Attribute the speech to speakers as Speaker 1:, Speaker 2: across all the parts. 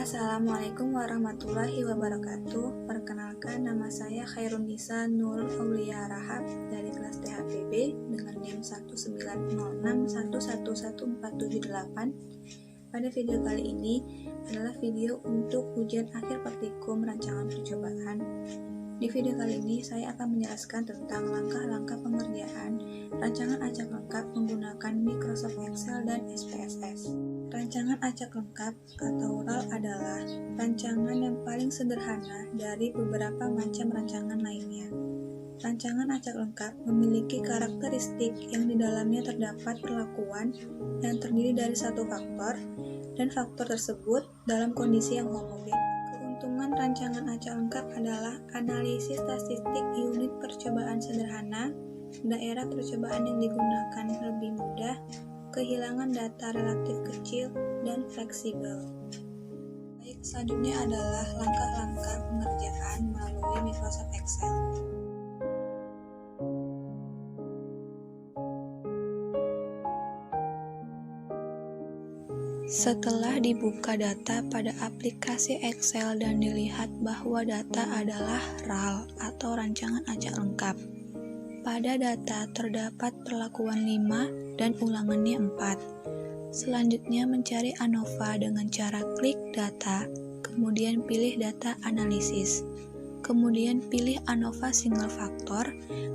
Speaker 1: Assalamualaikum warahmatullahi wabarakatuh. Perkenalkan, nama saya Khairunisa Nurul Aulia Rahab dari kelas THPB dengan NIM 19061111478. Pada video kali ini adalah video untuk ujian akhir praktikum rancangan percobaan. Di video kali ini saya akan menjelaskan tentang langkah-langkah pengerjaan rancangan acak lengkap menggunakan Microsoft Excel dan SPSS. Rancangan acak lengkap atau RAL adalah rancangan yang paling sederhana dari beberapa macam rancangan lainnya. Rancangan acak lengkap memiliki karakteristik yang di dalamnya terdapat perlakuan yang terdiri dari satu faktor, dan faktor tersebut dalam kondisi yang homogen. Keuntungan rancangan acak lengkap adalah analisis statistik unit percobaan sederhana, daerah percobaan yang digunakan lebih mudah, kehilangan data relatif kecil, dan fleksibel. Baik, selanjutnya adalah langkah-langkah pengerjaan melalui Microsoft Excel. Setelah dibuka data pada aplikasi Excel dan dilihat bahwa data adalah RAL atau rancangan acak lengkap. Pada data terdapat perlakuan 5 dan ulangannya 4. Selanjutnya mencari ANOVA dengan cara klik data, kemudian pilih data analisis. Kemudian pilih ANOVA single factor.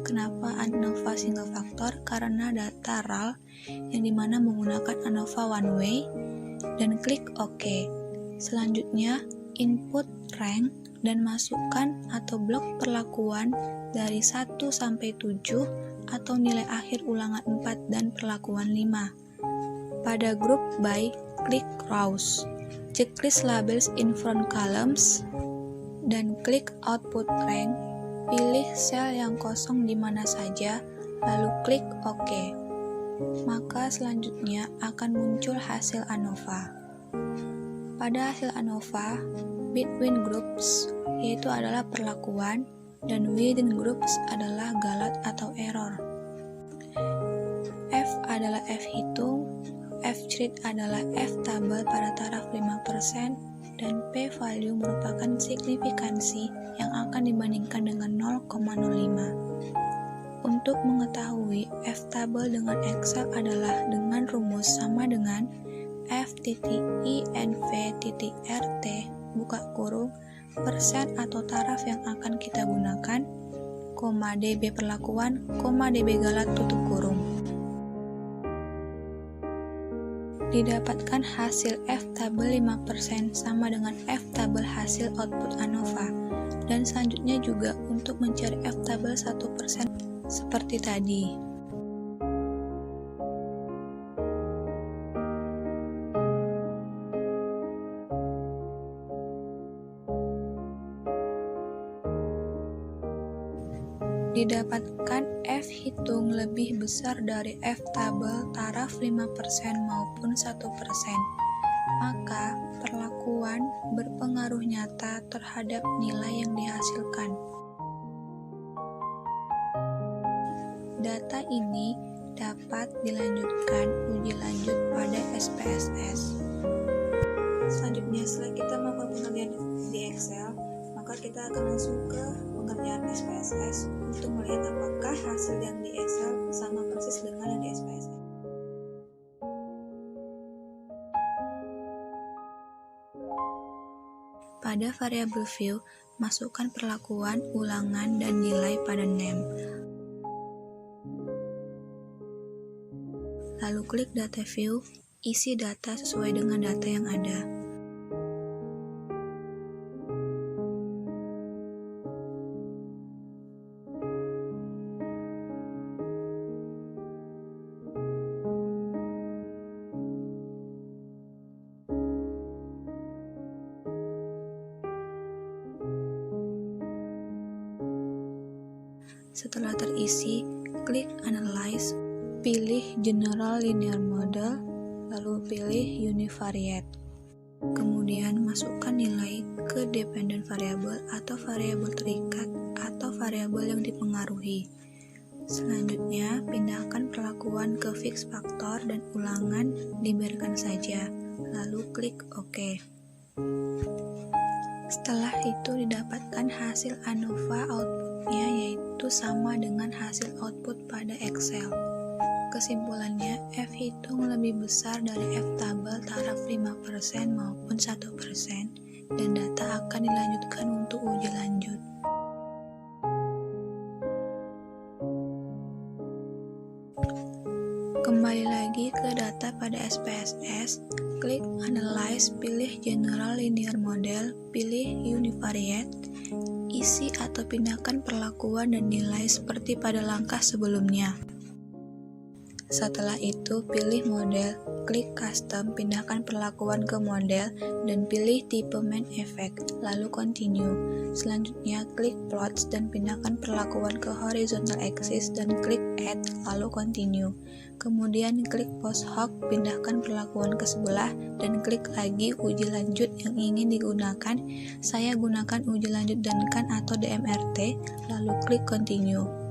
Speaker 1: Kenapa ANOVA single factor? Karena data RAL yang dimana menggunakan ANOVA one way, dan klik OK. Selanjutnya input rank dan masukkan atau blok perlakuan dari 1 sampai 7 atau nilai akhir ulangan 4 dan perlakuan 5. Pada group by, klik rows, checklist labels in front columns, dan klik output rank. Pilih sel yang kosong di mana saja, lalu klik OK. Maka selanjutnya akan muncul hasil ANOVA. Pada hasil ANOVA, between groups yaitu adalah perlakuan, dan within groups adalah galat atau error. F adalah F hitung, F treat adalah F tabel pada taraf 5%, dan P value merupakan signifikansi yang akan dibandingkan dengan 0,05. Untuk mengetahui F tabel dengan Excel adalah dengan rumus sama dengan F.INV.RT buka kurung persen atau taraf yang akan kita gunakan, DB perlakuan, DB galat tutup kurung. Didapatkan hasil F tabel 5% sama dengan F tabel hasil output ANOVA, dan selanjutnya juga untuk mencari F tabel 1% seperti tadi. Didapatkan F hitung lebih besar dari F tabel taraf 5% maupun 1%, maka perlakuan berpengaruh nyata terhadap nilai yang dihasilkan. Data ini dapat dilanjutkan uji lanjut pada SPSS. Selanjutnya, setelah kita melakukan pengerjaan di Excel, maka kita akan langsung ke pengerjaan SPSS untuk melihat apakah hasil yang di Excel sama persis dengan yang di SPSS. Pada variabel view, masukkan perlakuan, ulangan, dan nilai pada name. Lalu klik data view, isi data sesuai dengan data yang ada. Setelah terisi, klik Analyze, pilih General Linear Model, lalu pilih Univariate. Kemudian masukkan nilai ke dependent variable atau variabel terikat atau variabel yang dipengaruhi. Selanjutnya, pindahkan perlakuan ke fix faktor dan ulangan dibiarkan saja, lalu klik OK. Setelah itu didapatkan hasil ANOVA outputnya yaitu sama dengan hasil output pada Excel. Kesimpulannya, F hitung lebih besar dari F tabel taraf 5% maupun 1% dan data akan dilanjutkan untuk uji lanjut. Kembali lagi ke data pada SPSS, klik Analyze, pilih General Linear Model, pilih Univariate, isi atau pindahkan perlakuan dan nilai seperti pada langkah sebelumnya. Setelah itu, pilih model, klik Custom, pindahkan perlakuan ke model, dan pilih tipe Main Effect, lalu Continue. Selanjutnya, klik Plots dan pindahkan perlakuan ke Horizontal Axis dan klik Add, lalu Continue. Kemudian klik Post Hoc, pindahkan perlakuan ke sebelah, dan klik lagi uji lanjut yang ingin digunakan. Saya gunakan uji lanjut Duncan atau DMRT, lalu klik Continue.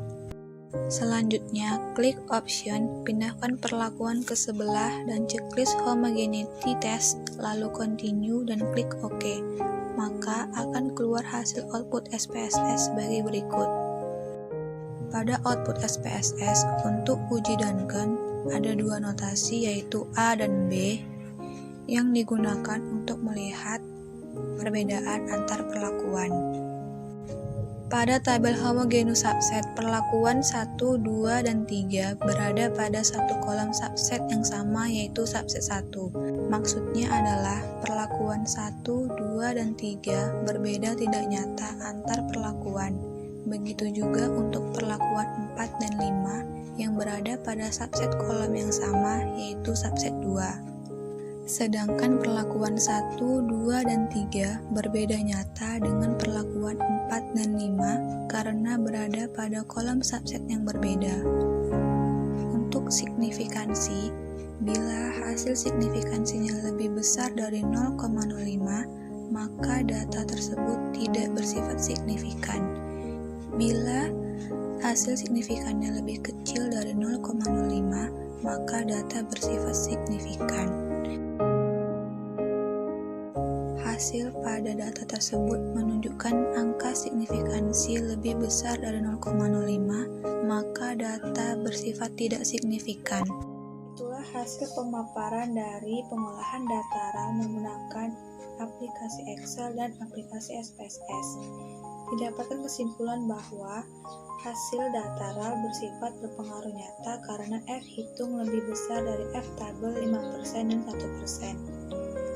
Speaker 1: Selanjutnya, klik Option, pindahkan perlakuan ke sebelah dan checklist Homogeneity Test, lalu Continue dan klik OK. Maka akan keluar hasil output SPSS sebagai berikut. Pada output SPSS, untuk uji Duncan, ada dua notasi yaitu A dan B yang digunakan untuk melihat perbedaan antar perlakuan. Pada tabel homogenus subset, perlakuan 1, 2, dan 3 berada pada satu kolom subset yang sama yaitu subset 1. Maksudnya adalah perlakuan 1, 2, dan 3 berbeda tidak nyata antar perlakuan. Begitu juga untuk perlakuan 4 dan 5 yang berada pada subset kolom yang sama yaitu subset 2. Sedangkan perlakuan 1, 2, dan 3 berbeda nyata dengan perlakuan 4 dan 5 karena berada pada kolom subset yang berbeda. Untuk signifikansi, bila hasil signifikansinya lebih besar dari 0,05, maka data tersebut tidak bersifat signifikan. Bila hasil signifikannya lebih kecil dari 0,05, maka data bersifat signifikan. Hasil pada data tersebut menunjukkan angka signifikansi lebih besar dari 0,05, maka data bersifat tidak signifikan. Itulah hasil pemaparan dari pengolahan data RAL menggunakan aplikasi Excel dan aplikasi SPSS. Didapatkan kesimpulan bahwa hasil data RAL bersifat berpengaruh nyata karena F hitung lebih besar dari F tabel 5% dan 1%.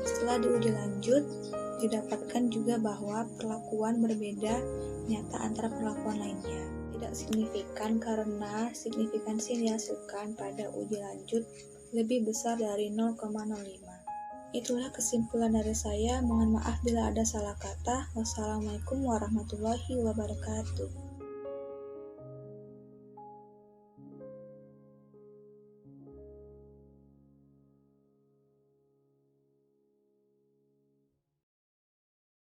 Speaker 1: Setelah diuji lanjut, didapatkan juga bahwa perlakuan berbeda nyata antara perlakuan lainnya. Tidak signifikan karena signifikansi yang dihasilkan pada uji lanjut lebih besar dari 0,05. Itulah kesimpulan dari saya. Mohon maaf bila ada salah kata. Wassalamualaikum warahmatullahi wabarakatuh.